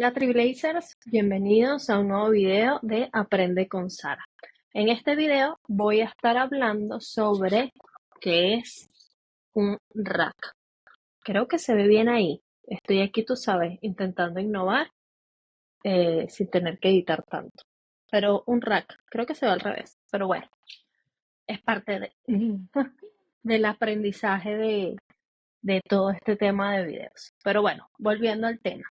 Hola Trailblazers, bienvenidos a un nuevo video de Aprende con Sara. En este video voy a estar hablando sobre qué es un rack. Creo que se ve bien ahí. Estoy aquí, tú sabes, intentando innovar sin tener que editar tanto. Pero un rack, creo que se ve al revés. Pero bueno, es parte del aprendizaje de todo este tema de videos. Pero bueno, volviendo al tema.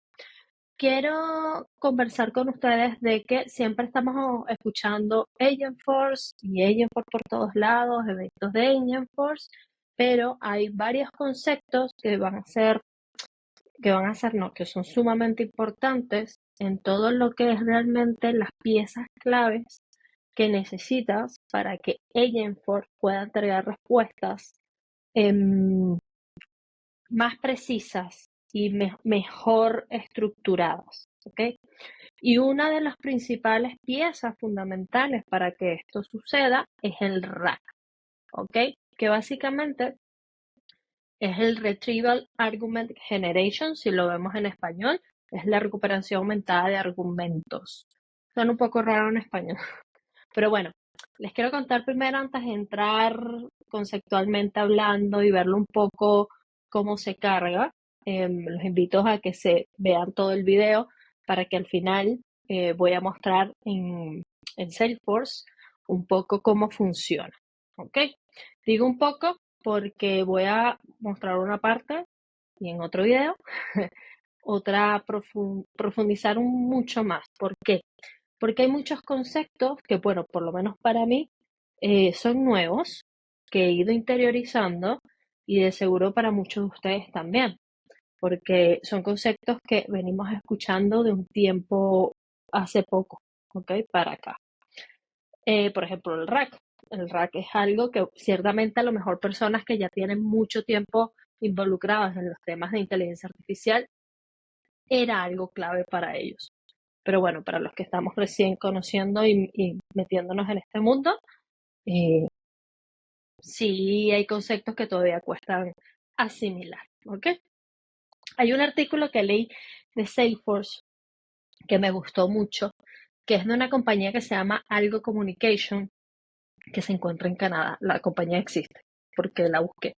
Quiero conversar con ustedes de que siempre estamos escuchando Agentforce y Agentforce por todos lados, eventos de Agentforce, pero hay varios conceptos que son sumamente importantes en todo lo que es realmente las piezas claves que necesitas para que Agentforce pueda entregar respuestas em, más precisas y mejor estructuradas, ¿ok? Y una de las principales piezas fundamentales para que esto suceda es el RAG, ¿ok? Que básicamente es el Retrieval Argument Generation, si lo vemos en español, es la recuperación aumentada de argumentos. Suena un poco raro en español, pero bueno, les quiero contar primero antes de entrar conceptualmente hablando y verlo un poco cómo se carga. Los invito a que se vean todo el video para que al final voy a mostrar en Salesforce un poco cómo funciona. ¿Ok? Digo un poco porque voy a mostrar una parte y en otro video otra profundizar mucho más. ¿Por qué? Porque hay muchos conceptos que, bueno, por lo menos para mí, son nuevos, que he ido interiorizando y de seguro para muchos de ustedes también, porque son conceptos que venimos escuchando de un tiempo hace poco, ¿ok? Para acá. Por ejemplo, el RAC. El RAC es algo que ciertamente a lo mejor personas que ya tienen mucho tiempo involucradas en los temas de inteligencia artificial era algo clave para ellos. Pero bueno, para los que estamos recién conociendo y metiéndonos en este mundo, eh, sí hay conceptos que todavía cuestan asimilar, ¿ok? Hay un artículo que leí de Salesforce que me gustó mucho, que es de una compañía que se llama Algo Communication, que se encuentra en Canadá. La compañía existe, porque la busqué.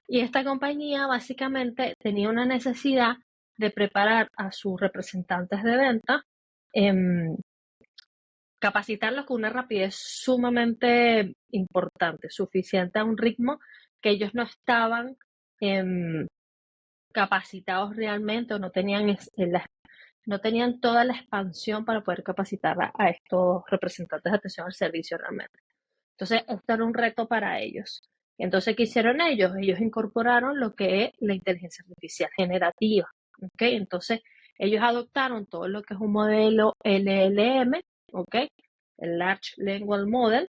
Y esta compañía básicamente tenía una necesidad de preparar a sus representantes de venta, capacitarlos con una rapidez sumamente importante, suficiente a un ritmo que ellos no estaban em, capacitados realmente o no tenían toda la expansión para poder capacitar a estos representantes de atención al servicio realmente. Entonces, esto era un reto para ellos. Entonces, ¿qué hicieron ellos? Ellos incorporaron lo que es la inteligencia artificial generativa. ¿Ok? Entonces, ellos adoptaron todo lo que es un modelo LLM, ¿ok? El Large Language Model,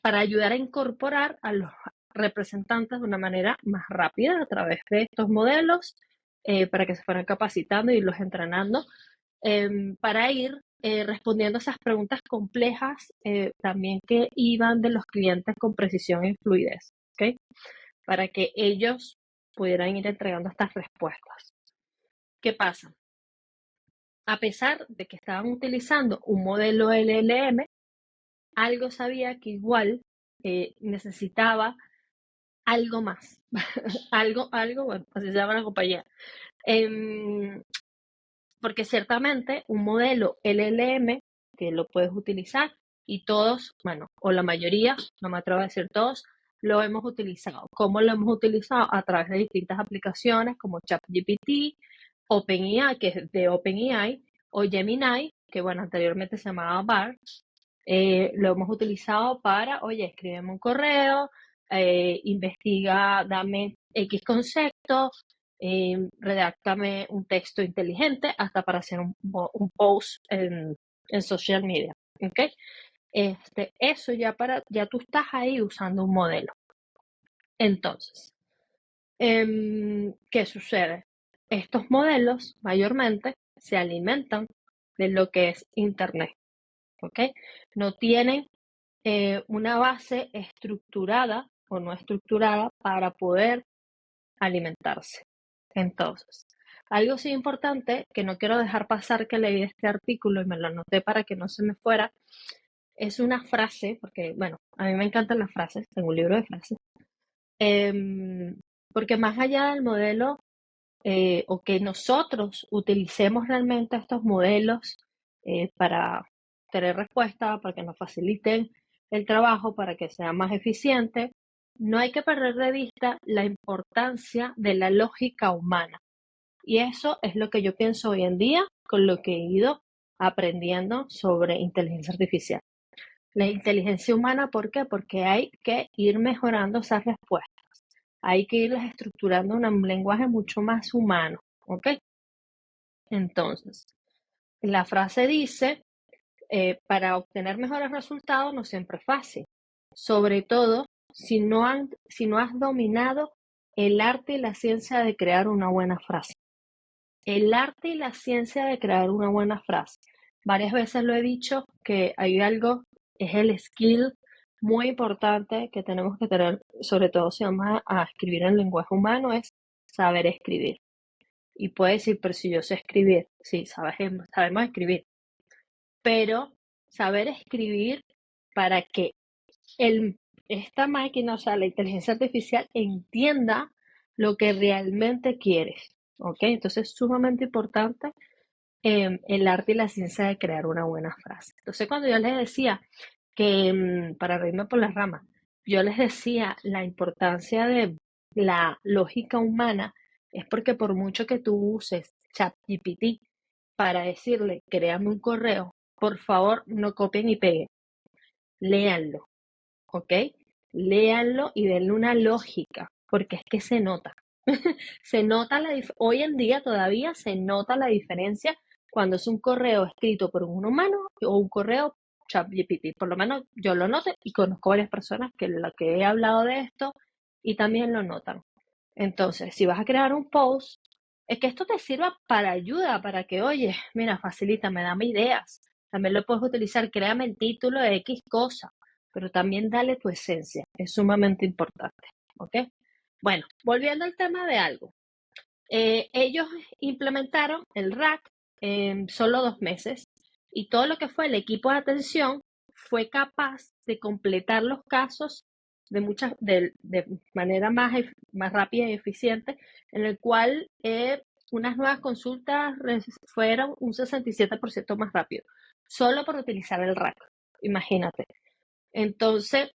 para ayudar a incorporar a los representantes de una manera más rápida a través de estos modelos, para que se fueran capacitando y los entrenando, para ir respondiendo esas preguntas complejas, también que iban de los clientes con precisión y fluidez, ¿ok? Para que ellos pudieran ir entregando estas respuestas. ¿Qué pasa? A pesar de que estaban utilizando un modelo LLM, algo sabía que igual necesitaba algo más. Bueno, así se llama la compañía. Porque ciertamente un modelo LLM que lo puedes utilizar y todos, bueno, o la mayoría, no me atrevo a decir todos, lo hemos utilizado. ¿Cómo lo hemos utilizado? A través de distintas aplicaciones como ChatGPT, OpenAI, que es de OpenAI, o Gemini, que bueno, anteriormente se llamaba Bard. Lo hemos utilizado para, oye, escríbeme un correo, investiga, dame X concepto, redáctame un texto inteligente, hasta para hacer un post en social media. ¿Ok? Eso ya tú estás ahí usando un modelo. Entonces, ¿qué sucede? Estos modelos mayormente se alimentan de lo que es Internet. ¿Ok? No tienen una base estructurada o no estructurada para poder alimentarse. Entonces, Algo sí importante que no quiero dejar pasar que leí este artículo y me lo anoté para que no se me fuera, es una frase, porque bueno, a mí me encantan las frases, tengo un libro de frases, em, porque más allá del modelo o que nosotros utilicemos realmente estos modelos para tener respuesta, para que nos faciliten el trabajo, para que sea más eficiente, no hay que perder de vista la importancia de la lógica humana. Y eso es lo que yo pienso hoy en día con lo que he ido aprendiendo sobre inteligencia artificial. La inteligencia humana, ¿por qué? Porque hay que ir mejorando esas respuestas. Hay que irlas estructurando en un lenguaje mucho más humano, ¿ok? Entonces, la frase dice, para obtener mejores resultados no siempre es fácil, sobre todo si no has dominado el arte y la ciencia de crear una buena frase. El arte y la ciencia de crear una buena frase. Varias veces lo he dicho que hay algo, es el skill muy importante que tenemos que tener, sobre todo si vamos a escribir en lenguaje humano, es saber escribir. Y puede decir, pero si yo sé escribir, sí, sabemos escribir, pero saber escribir para que el, esta máquina, o sea, la inteligencia artificial, entienda lo que realmente quieres. ¿Ok? Entonces es sumamente importante el arte y la ciencia de crear una buena frase. Entonces cuando yo les decía que, para reírme por las ramas, yo les decía la importancia de la lógica humana, es porque por mucho que tú uses ChatGPT para decirle, créame un correo, por favor no copien y peguen, léanlo, ¿ok? Léanlo y denle una lógica, porque es que se nota. Se nota hoy en día todavía se nota la diferencia cuando es un correo escrito por un humano o un correo ChatGPT. Por lo menos yo lo noto y conozco varias personas que lo que he hablado de esto y también lo notan. Entonces, si vas a crear un post, es que esto te sirva para ayuda, para que, oye, mira, facilítame, dame ideas. También lo puedes utilizar, créame el título de X cosa, pero también dale tu esencia. Es sumamente importante. ¿Ok? Bueno, volviendo al tema de algo. Ellos implementaron el RAC en solo 2 meses y todo lo que fue el equipo de atención fue capaz de completar los casos de manera más rápida y eficiente, en el cual unas nuevas consultas fueron un 67% más rápido, solo por utilizar el RAC. Imagínate. Entonces,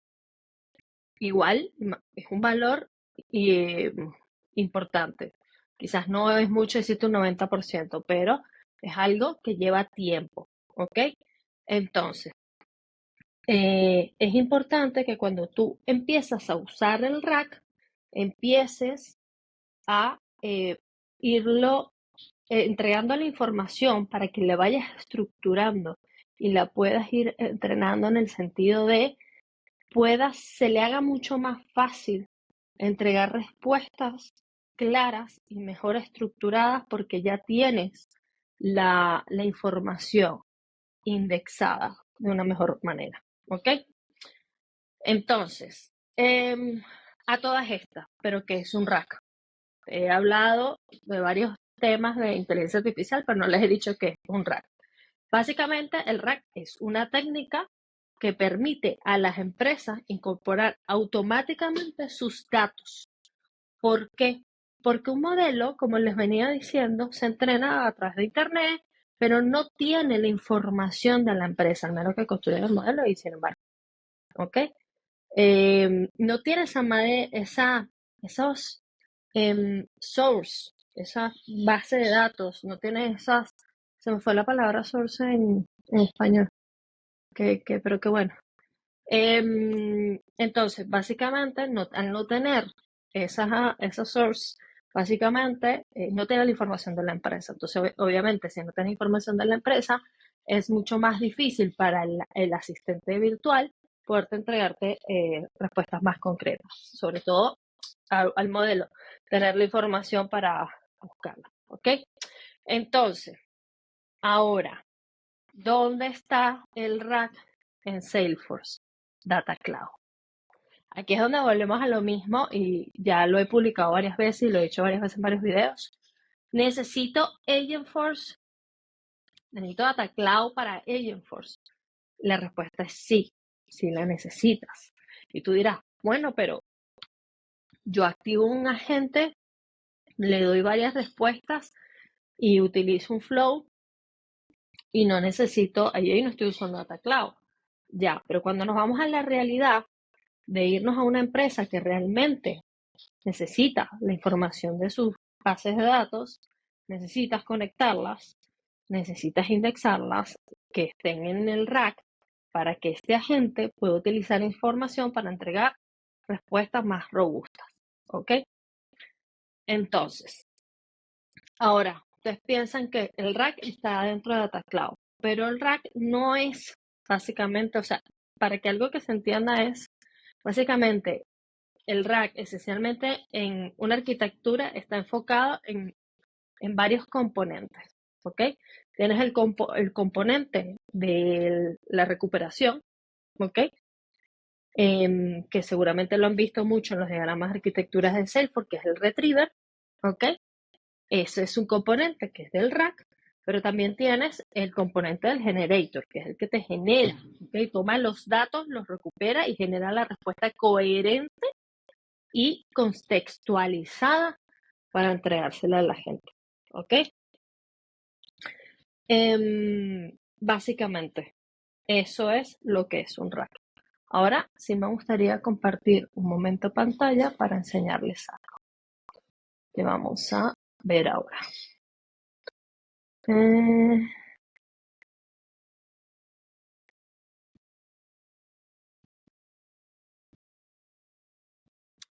igual es un valor importante. Quizás no es mucho decirte un 90%, pero es algo que lleva tiempo, ¿ok? Entonces, es importante que cuando tú empiezas a usar el rack, empieces a irlo entregando la información para que le vayas estructurando y la puedas ir entrenando en el sentido de se le haga mucho más fácil entregar respuestas claras y mejor estructuradas porque ya tienes la información indexada de una mejor manera. ¿Ok? Entonces, a todas estas, pero ¿qué es un rack? He hablado de varios temas de inteligencia artificial, pero no les he dicho qué es un rack. Básicamente, el RAG es una técnica que permite a las empresas incorporar automáticamente sus datos. ¿Por qué? Porque un modelo, como les venía diciendo, se entrena a través de Internet, pero no tiene la información de la empresa, al menos que construyan el modelo y sin embargo, ¿ok? No tiene esos source, esa base de datos, no tiene esas, se me fue la palabra source en español, pero que bueno. Entonces, básicamente, al no tener esa source, básicamente no tiene la información de la empresa. Entonces, obviamente, si no tiene información de la empresa, es mucho más difícil para el asistente virtual poderte entregarte respuestas más concretas, sobre todo al modelo, tener la información para buscarla. ¿Ok? Entonces, ahora, ¿dónde está el rack en Salesforce? Data Cloud. Aquí es donde volvemos a lo mismo y ya lo he publicado varias veces y lo he hecho varias veces en varios videos. necesito Agentforce, necesito Data Cloud para Agentforce. La respuesta es sí, sí la necesitas. Y tú dirás, bueno, pero yo activo un agente, le doy varias respuestas y utilizo un flow y no necesito, ahí no estoy usando Data Cloud. Ya, pero cuando nos vamos a la realidad de irnos a una empresa que realmente necesita la información de sus bases de datos, necesitas conectarlas, necesitas indexarlas, que estén en el rack para que este agente pueda utilizar información para entregar respuestas más robustas. ¿Ok? Entonces, ahora, ustedes piensan que el rack está dentro de Data Cloud, pero el rack no es básicamente, o sea, para que algo que se entienda es, básicamente, el rack esencialmente en una arquitectura está enfocado en varios componentes, ¿ok? Tienes el componente de la recuperación, ¿ok? Que seguramente lo han visto mucho en los diagramas de arquitecturas de Salesforce, que es el retriever, ¿ok? Ese es un componente que es del rack, pero también tienes el componente del generator, que es el que te genera, ¿ok? Toma los datos, los recupera y genera la respuesta coherente y contextualizada para entregársela a la gente, ¿ok? Básicamente, eso es lo que es un rack. Ahora sí me gustaría compartir un momento pantalla para enseñarles algo que vamos a ver ahora.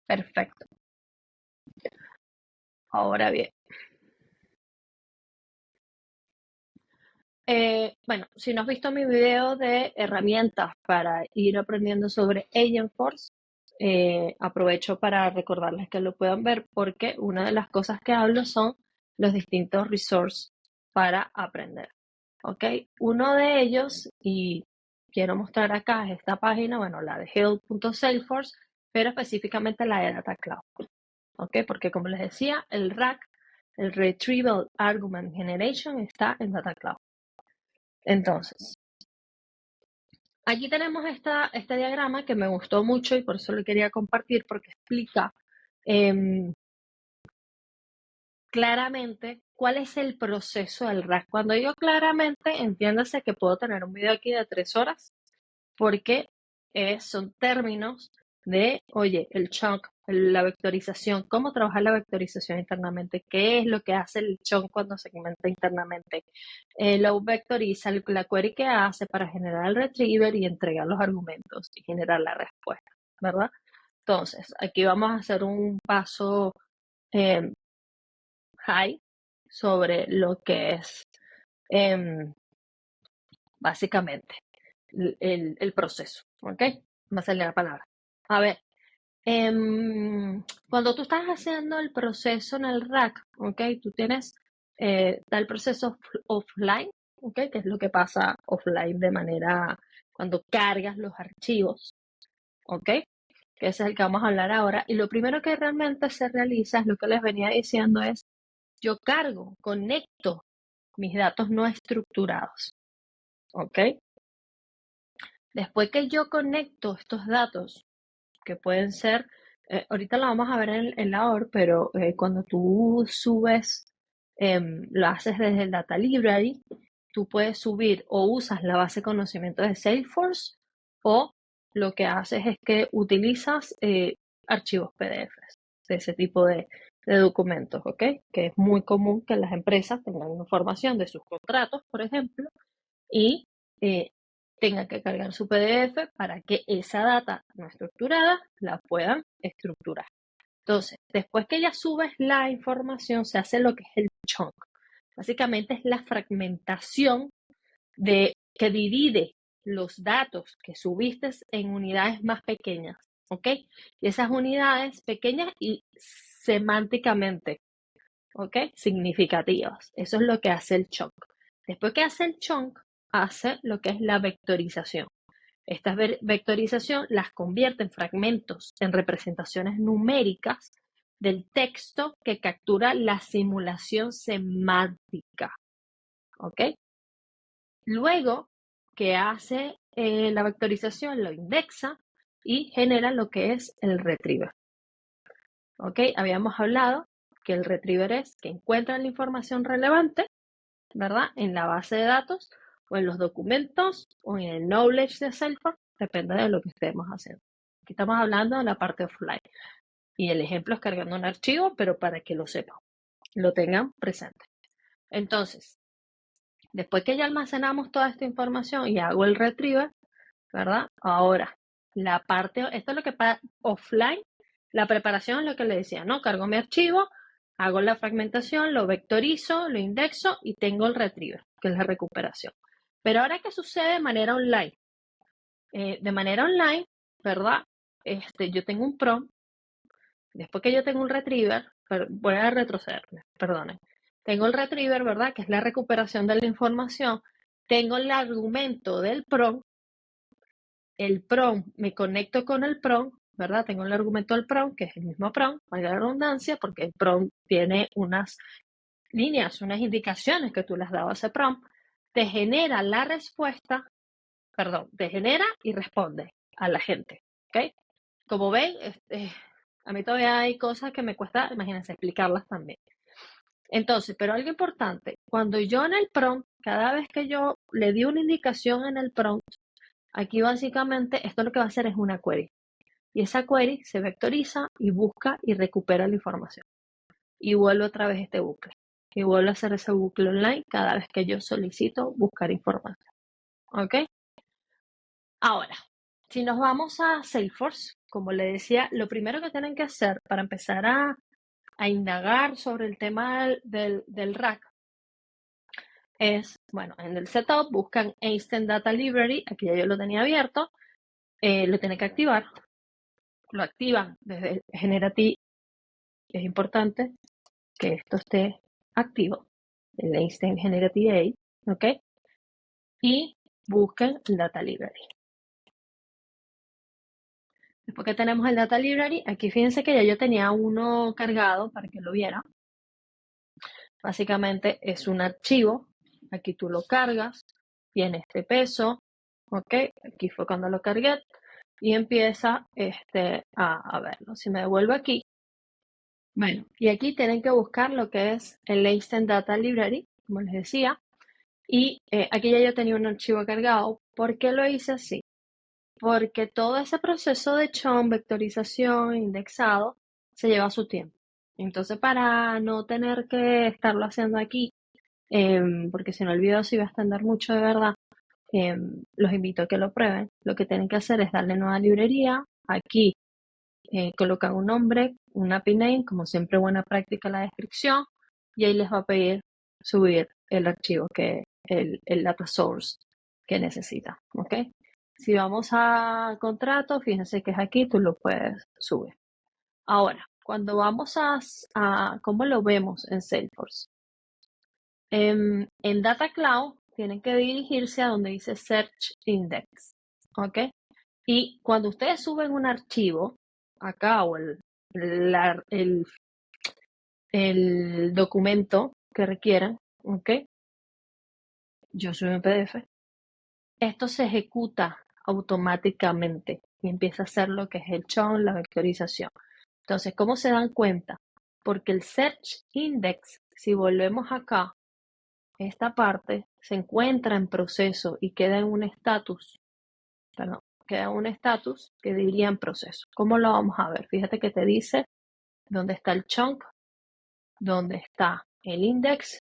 Perfecto. Ahora bien, bueno, si no has visto mi video de herramientas para ir aprendiendo sobre Agentforce, aprovecho para recordarles que lo puedan ver porque una de las cosas que hablo son los distintos resources para aprender. ¿Ok? Uno de ellos, y quiero mostrar acá, es esta página, bueno, la de help.salesforce, pero específicamente la de Data Cloud. ¿Ok? Porque como les decía, el RAG, el Retrieval Argument Generation, está en Data Cloud. Entonces, aquí tenemos este diagrama que me gustó mucho y por eso lo quería compartir porque explica claramente cuál es el proceso del RAG. Cuando digo claramente, entiéndase que puedo tener un video aquí de 3 horas porque son términos de, oye, el chunk, la vectorización, cómo trabajar la vectorización internamente, qué es lo que hace el chunk cuando segmenta internamente. Lo vectoriza, la query que hace para generar el retriever y entregar los argumentos y generar la respuesta, ¿verdad? Entonces, aquí vamos a hacer un paso high sobre lo que es básicamente el proceso, ¿ok? Me sale la palabra. A ver, cuando tú estás haciendo el proceso en el rack, ¿ok? Tú tienes tal proceso offline, ¿ok? Que es lo que pasa offline de manera cuando cargas los archivos, ¿ok? Que ese es el que vamos a hablar ahora. Y lo primero que realmente se realiza, es lo que les venía diciendo, es yo cargo, conecto mis datos no estructurados, ¿ok? Después que yo conecto estos datos, que pueden ser, ahorita lo vamos a ver en la OR, pero cuando tú subes, lo haces desde el Data Library, tú puedes subir o usas la base de conocimientos de Salesforce o lo que haces es que utilizas archivos PDFs de ese tipo de documentos, ¿ok? Que es muy común que las empresas tengan información de sus contratos, por ejemplo, y tengan que cargar su PDF para que esa data no estructurada la puedan estructurar. Entonces, después que ya subes la información, se hace lo que es el chunk. Básicamente es la fragmentación que divide los datos que subiste en unidades más pequeñas, ¿ok? Y esas unidades pequeñas y semánticamente, ¿ok? Significativas. Eso es lo que hace el chunk. Después que hace el chunk, hace lo que es la vectorización. Esta vectorización las convierte en fragmentos, en representaciones numéricas del texto que captura la simulación semántica, ¿ok? Luego que hace la vectorización, lo indexa y genera lo que es el retriever, ¿ok? Habíamos hablado que el retriever es que encuentra la información relevante, ¿verdad? En la base de datos o en los documentos o en el knowledge de Salesforce, depende de lo que estemos haciendo. Aquí estamos hablando de la parte offline y el ejemplo es cargando un archivo, pero para que lo sepan, lo tengan presente. Entonces, después que ya almacenamos toda esta información y hago el retriever, ¿verdad? Ahora, la parte, esto es lo que pasa offline, la preparación es lo que le decía, ¿no? Cargo mi archivo, hago la fragmentación, lo vectorizo, lo indexo y tengo el retriever, que es la recuperación. Pero ahora, ¿qué sucede de manera online? De manera online, ¿verdad? Yo tengo un prompt, después que yo tengo un retriever, voy a retrocederme, perdonen. Tengo el retriever, ¿verdad? Que es la recuperación de la información. Tengo el argumento del prompt, el prompt, me conecto con el prompt, ¿verdad? Tengo el argumento del prompt, que es el mismo prompt, valga la redundancia, porque el prompt tiene unas líneas, unas indicaciones que tú le has dado a ese prompt, te genera la respuesta, perdón, te genera y responde a la gente, ¿ok? Como ven, a mí todavía hay cosas que me cuesta, imagínense, explicarlas también. Entonces, pero algo importante, cuando yo en el prompt, cada vez que yo le di una indicación en el prompt, aquí básicamente esto lo que va a hacer es una query. Y esa query se vectoriza y busca y recupera la información. Y vuelve otra vez este bucle. Y vuelve a hacer ese bucle online cada vez que yo solicito buscar información. ¿Ok? Ahora, si nos vamos a Salesforce, como le decía, lo primero que tienen que hacer para empezar a indagar sobre el tema del rack es, bueno, en el setup buscan Instant Data Library, aquí ya yo lo tenía abierto, lo tienen que activar, lo activan desde Generative, es importante que esto esté activo, el Instant Generative AI, ¿ok? Y busquen el Data Library. Después que tenemos el Data Library, aquí fíjense que ya yo tenía uno cargado para que lo viera. Básicamente es un archivo, aquí tú lo cargas, tiene este peso, ¿ok? Aquí fue cuando lo cargué y empieza a verlo. Si me devuelvo aquí, bueno, y aquí tienen que buscar lo que es el Instant Data Library, como les decía, y aquí ya yo tenía un archivo cargado. ¿Por qué lo hice así? Porque todo ese proceso de chon, vectorización, indexado, se lleva su tiempo. Entonces, para no tener que estarlo haciendo aquí, porque si no el video se iba a extender mucho de verdad, los invito a que lo prueben. Lo que tienen que hacer es darle nueva librería. Aquí colocan un nombre, un API name, como siempre buena práctica la descripción, y ahí les va a pedir subir el archivo, el data source que necesita, ¿ok? Si vamos a contrato, fíjense que es aquí, tú lo puedes subir. Ahora, cuando vamos a ¿cómo lo vemos en Salesforce? En Data Cloud tienen que dirigirse a donde dice Search Index, ¿ok? Y cuando ustedes suben un archivo, acá o el documento que requieran, ¿ok? Yo soy un PDF. Esto se ejecuta automáticamente y empieza a hacer lo que es el churn, la vectorización. Entonces, ¿cómo se dan cuenta? Porque el Search Index, si volvemos acá, esta parte se encuentra en proceso y queda en un estatus, perdón, queda en un estatus que diría en proceso. ¿Cómo lo vamos a ver? Fíjate que te dice dónde está el chunk, dónde está el index,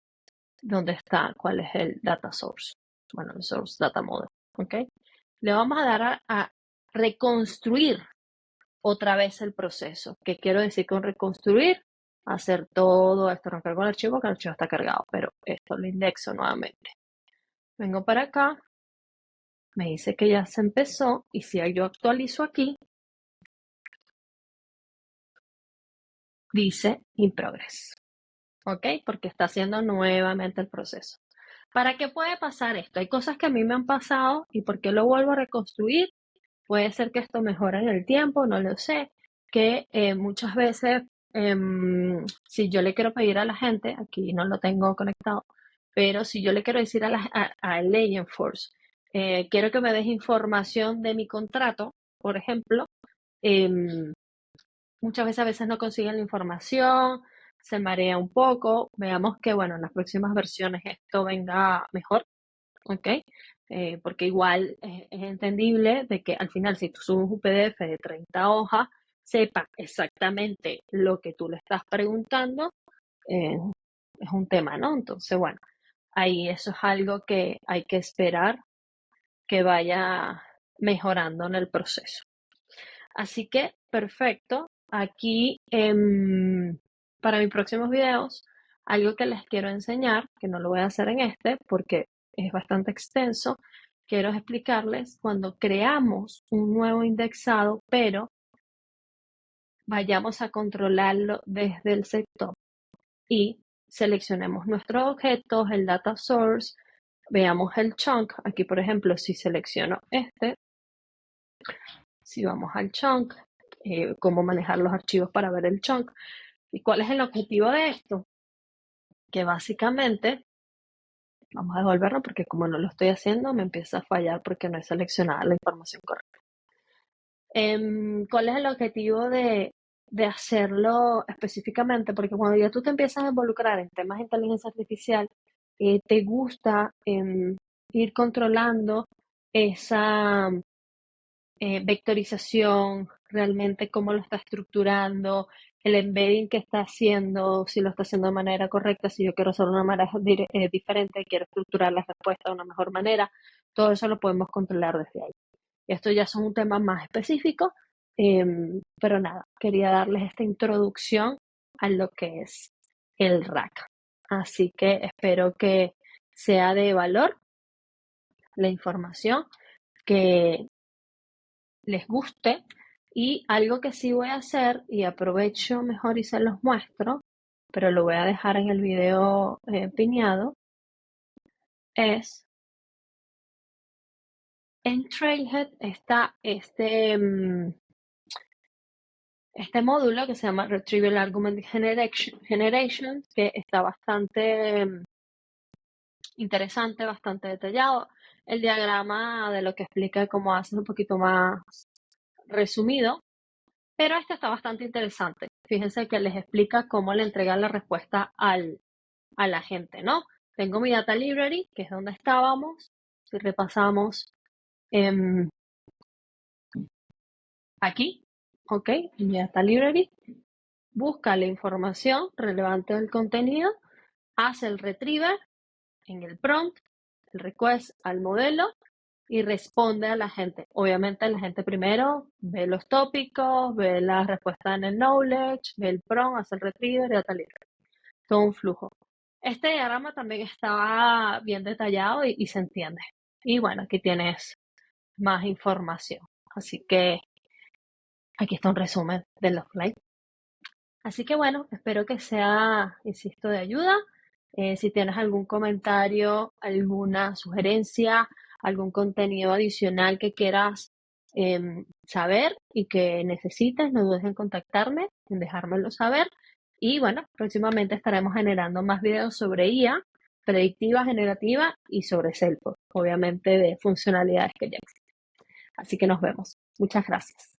dónde está, cuál es el data source. Bueno, el source data model, ¿ok? Le vamos a dar a reconstruir otra vez el proceso. ¿Qué quiero decir con reconstruir? Hacer todo esto, no cargo el archivo, que el archivo está cargado, pero esto lo indexo nuevamente. Vengo para acá, me dice que ya se empezó y si yo actualizo aquí, dice in progress, ¿ok? Porque está haciendo nuevamente el proceso. ¿Para qué puede pasar esto? Hay cosas que a mí me han pasado y ¿por qué lo vuelvo a reconstruir? Puede ser que esto mejore en el tiempo, no lo sé, que muchas veces si yo le quiero pedir a la gente, aquí no lo tengo conectado, pero si yo le quiero decir a Agentforce, quiero que me des información de mi contrato, por ejemplo, em, muchas veces a veces no consiguen la información, se marea un poco. Veamos que, bueno, en las próximas versiones esto venga mejor, ¿ok? Porque igual es entendible de que al final si tú subes un PDF de 30 hojas, sepa exactamente lo que tú le estás preguntando, eh, es un tema, ¿no? Entonces, bueno, ahí eso es algo que hay que esperar que vaya mejorando en el proceso. Así que, perfecto. Aquí, para mis próximos videos, algo que les quiero enseñar, que no lo voy a hacer en este porque es bastante extenso, quiero explicarles cuando creamos un nuevo indexado, pero vayamos a controlarlo desde el sector y seleccionemos nuestros objetos, el data source, veamos el chunk. Aquí, por ejemplo, si selecciono este, si vamos al chunk, cómo manejar los archivos para ver el chunk. ¿Y cuál es el objetivo de esto? Que básicamente, vamos a devolverlo porque como no lo estoy haciendo, me empieza a fallar porque no he seleccionado la información correcta. ¿Cuál es el objetivo de hacerlo específicamente? Porque cuando ya tú te empiezas a involucrar en temas de inteligencia artificial, te gusta ir controlando esa vectorización, realmente cómo lo está estructurando, el embedding que está haciendo, si lo está haciendo de manera correcta, si yo quiero hacerlo de una manera diferente, quiero estructurar la respuesta de una mejor manera, todo eso lo podemos controlar desde ahí. Esto ya son un tema más específico, pero nada, quería darles esta introducción a lo que es el RAC. Así que espero que sea de valor la información, que les guste. Y algo que sí voy a hacer, y aprovecho mejor y se los muestro, pero lo voy a dejar en el video piñado, es en Trailhead está este módulo que se llama Retrieval Argument Generation, que está bastante interesante, bastante detallado. El diagrama de lo que explica cómo hace es un poquito más resumido, pero este está bastante interesante. Fíjense que les explica cómo le entregan la respuesta a la gente, ¿no? Tengo mi data library, que es donde estábamos. Si repasamos aquí, ok, mi data library, busca la información relevante del contenido, hace el retriever en el prompt, el request al modelo y responde a la gente. Obviamente la gente primero ve los tópicos, ve la respuesta en el knowledge, ve el prompt, hace el retriever y data library. Todo un flujo. Este diagrama también estaba bien detallado y se entiende. Y bueno, aquí tienes más información. Así que aquí está un resumen de los slides. Así que bueno, espero que sea, insisto, de ayuda. Si tienes algún comentario, alguna sugerencia, algún contenido adicional que quieras saber y que necesites, no dudes en contactarme, en dejármelo saber. Y bueno, próximamente estaremos generando más videos sobre IA, predictiva, generativa y sobre Salesforce, obviamente de funcionalidades que ya existen. Así que nos vemos. Muchas gracias.